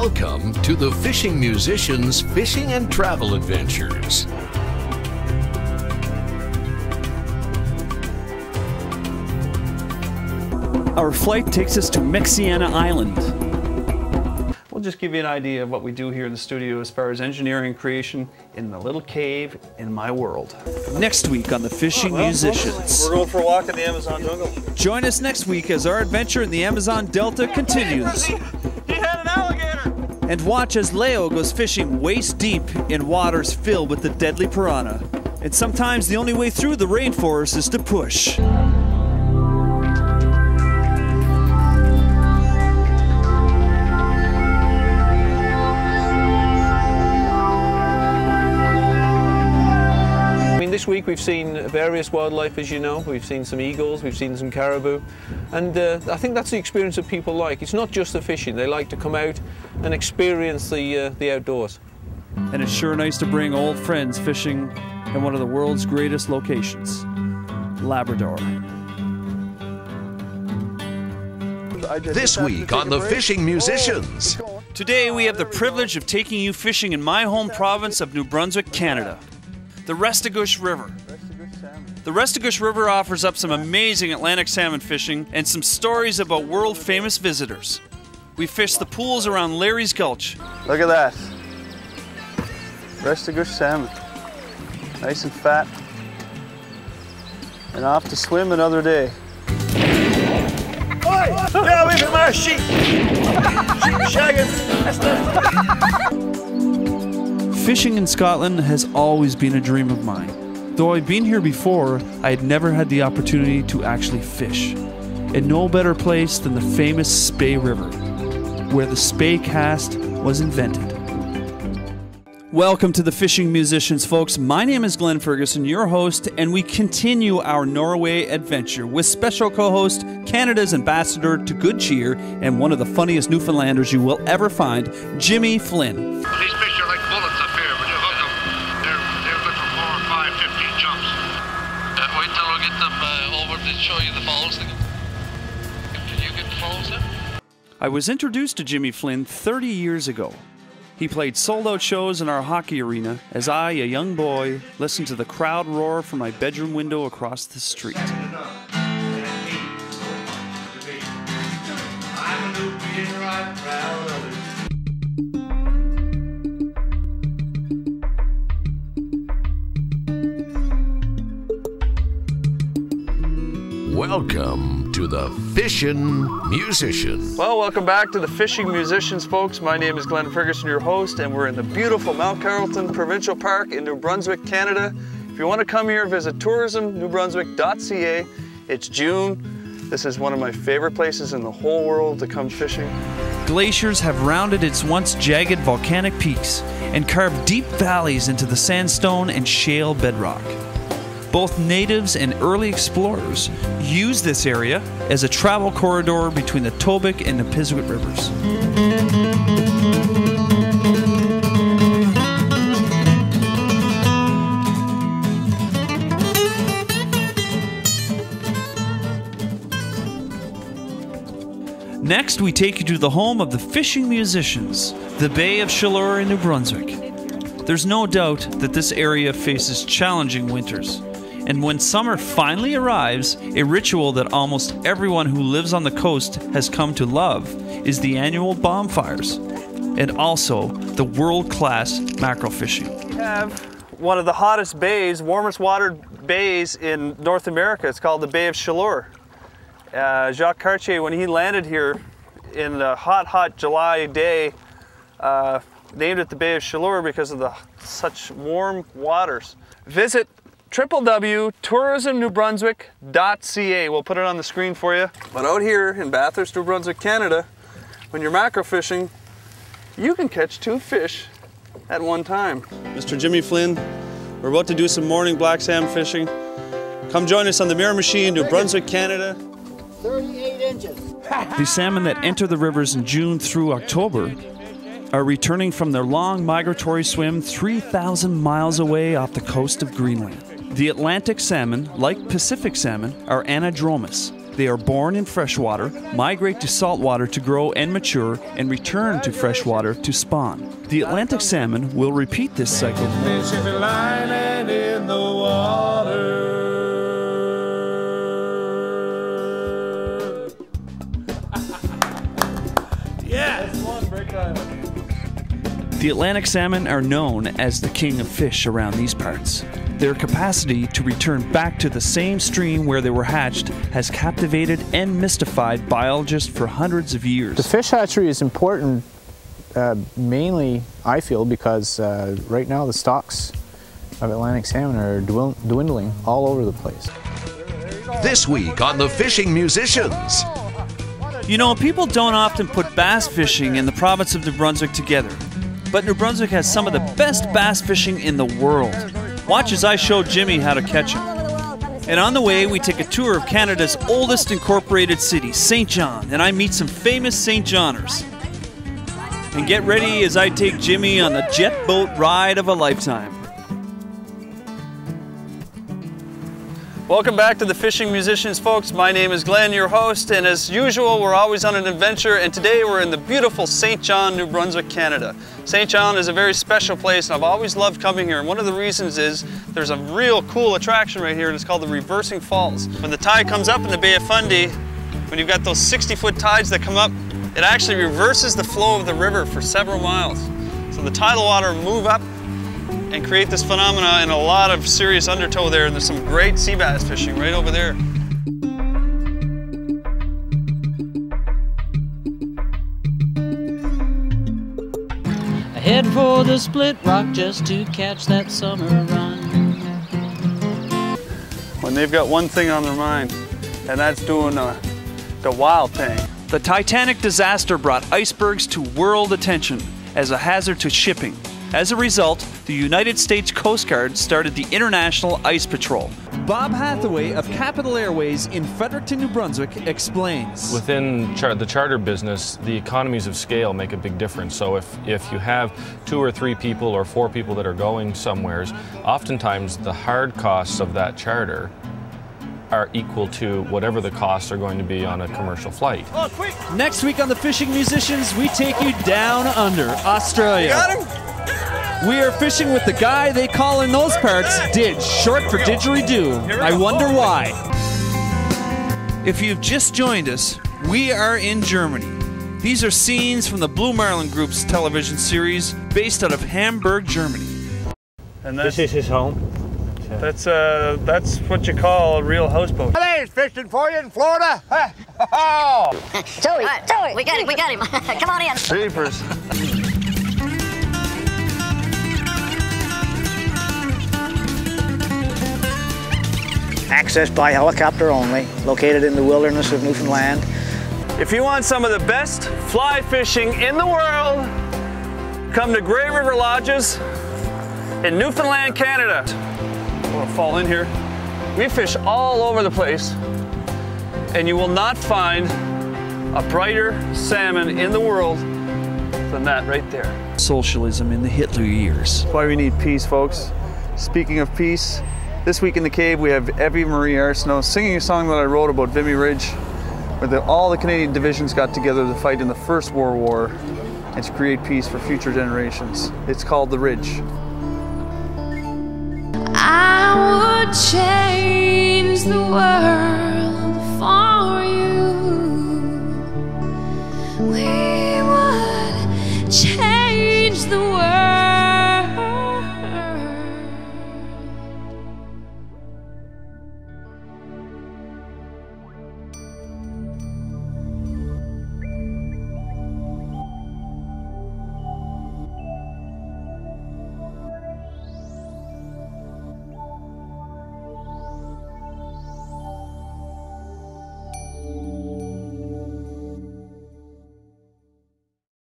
Welcome to the Fishing Musicians Fishing and Travel Adventures. Our flight takes us to Mexiana Island. We'll just give you an idea of what we do here in the studio as far as engineering creation in the little cave in my world. Next week on the Fishing Musicians. We're going for a walk in the Amazon jungle. Join us next week as our adventure in the Amazon Delta continues. He had an alligator! And watch as Leo goes fishing waist deep in waters filled with the deadly piranha. And sometimes the only way through the rainforest is to push. This week we've seen various wildlife, as you know. We've seen some eagles, we've seen some caribou, and I think that's the experience that people like. It's not just the fishing, they like to come out and experience the outdoors. And it's sure nice to bring old friends fishing in one of the world's greatest locations, Labrador. This week on the Fishing Musicians. Today we have the privilege of taking you fishing in my home province of New Brunswick, Canada. The Restigouche River. The Restigouche River offers up some amazing Atlantic salmon fishing and some stories about world-famous visitors. We fished the pools around Larry's Gulch. Look at that. Restigouche salmon. Nice and fat. And off to swim another day. Oi! Get away from our sheep! Sheep shagging! Fishing in Scotland has always been a dream of mine. Though I'd been here before, I had never had the opportunity to actually fish. And no better place than the famous Spey River, where the Spey cast was invented. Welcome to the Fishing Musicians, folks. My name is Glen Ferguson, your host, and we continue our Norway adventure with special co-host, Canada's ambassador to good cheer, and one of the funniest Newfoundlanders you will ever find, Jimmy Flynn. These fish are like bullets up here. When you hook them, they're good for 4, 5, 15 jumps. Wait till we get them over to show you the falls. Did you get the falls there? I was introduced to Jimmy Flynn 30 years ago. He played sold-out shows in our hockey arena as I, a young boy, listened to the crowd roar from my bedroom window across the street. Welcome to the Fishing Musicians. Well, welcome back to the Fishing Musicians, folks. My name is Glen Ferguson, your host, and we're in the beautiful Mount Carlton Provincial Park in New Brunswick, Canada. If you want to come here, visit tourismnewbrunswick.ca. It's June. This is one of my favorite places in the whole world to come fishing. Glaciers have rounded its once jagged volcanic peaks and carved deep valleys into the sandstone and shale bedrock. Both natives and early explorers used this area as a travel corridor between the Tobic and Nipisiguit rivers. Next, we take you to the home of the Fishing Musicians, the Bay of Chaleur in New Brunswick. There's no doubt that this area faces challenging winters. And when summer finally arrives, a ritual that almost everyone who lives on the coast has come to love is the annual bonfires, and also the world-class mackerel fishing. We have one of the hottest bays, warmest watered bays in North America. It's called the Bay of Chaleur. Jacques Cartier, when he landed here in a hot July day, named it the Bay of Chaleur because of such warm waters. Visit www.tourismnewbrunswick.ca. We'll put it on the screen for you. But out here in Bathurst, New Brunswick, Canada, when you're mackerel fishing, you can catch 2 fish at one time. Mr. Jimmy Flynn, we're about to do some morning black salmon fishing. Come join us on the Mirror Machine, New Brunswick, Canada. 38 inches. The salmon that enter the rivers in June through October are returning from their long migratory swim 3,000 miles away off the coast of Greenland. The Atlantic salmon, like Pacific salmon, are anadromous, They are born in freshwater, migrate to saltwater to grow and mature, and return to freshwater to spawn. The Atlantic salmon will repeat this cycle. The Atlantic salmon are known as the king of fish around these parts. Their capacity to return back to the same stream where they were hatched has captivated and mystified biologists for hundreds of years. The fish hatchery is important mainly, I feel, because right now the stocks of Atlantic salmon are dwindling all over the place. This week on The Fishing Musicians. You know, people don't often put bass fishing in the province of New Brunswick together, but New Brunswick has some of the best bass fishing in the world. Watch as I show Jimmy how to catch him. And on the way, we take a tour of Canada's oldest incorporated city, St. John, and I meet some famous St. Johners. And get ready as I take Jimmy on the jet boat ride of a lifetime. Welcome back to the Fishing Musicians, folks. My name is Glen, your host, and as usual, we're always on an adventure, and today we're in the beautiful St. John, New Brunswick, Canada. St. John is a very special place, and I've always loved coming here, and one of the reasons is there's a real cool attraction right here, and it's called the Reversing Falls. When the tide comes up in the Bay of Fundy, when you've got those 60-foot tides that come up, it actually reverses the flow of the river for several miles. So the tidal water move up and create this phenomena, and a lot of serious undertow there, and there's some great sea bass fishing right over there. I head for the Split Rock just to catch that summer run. When they've got one thing on their mind, and that's doing the wild thing. The Titanic disaster brought icebergs to world attention as a hazard to shipping. As a result, the United States Coast Guard started the International Ice Patrol. Bob Hathaway of Capital Airways in Fredericton, New Brunswick explains. Within the charter business, the economies of scale make a big difference. So if you have 2 or 3 people or 4 people that are going somewheres, oftentimes the hard costs of that charter are equal to whatever the costs are going to be on a commercial flight. Next week on The Fishing Musicians, we take you down under Australia. You got him? We are fishing with the guy they call in those parts Didge, short for didgeridoo. I wonder why. If you've just joined us, we are in Germany. These are scenes from the Blue Marlin Group's television series based out of Hamburg, Germany. And This is his home. that's what you call a real houseboat. There's fishing for you in Florida. Joey, Joey, we got him. Come on in. Jeepers. Access by helicopter only, located in the wilderness of Newfoundland. If you want some of the best fly fishing in the world, come to Grey River Lodges in Newfoundland, Canada. I'm gonna fall in here. We fish all over the place, and you will not find a brighter salmon in the world than that right there. Socialism in the Hitler years. That's why we need peace, folks. Speaking of peace, this week in the cave we have Evie Marie Arsenault singing a song that I wrote about Vimy Ridge, where all the Canadian divisions got together to fight in the First World War and to create peace for future generations. It's called The Ridge. I would change the world for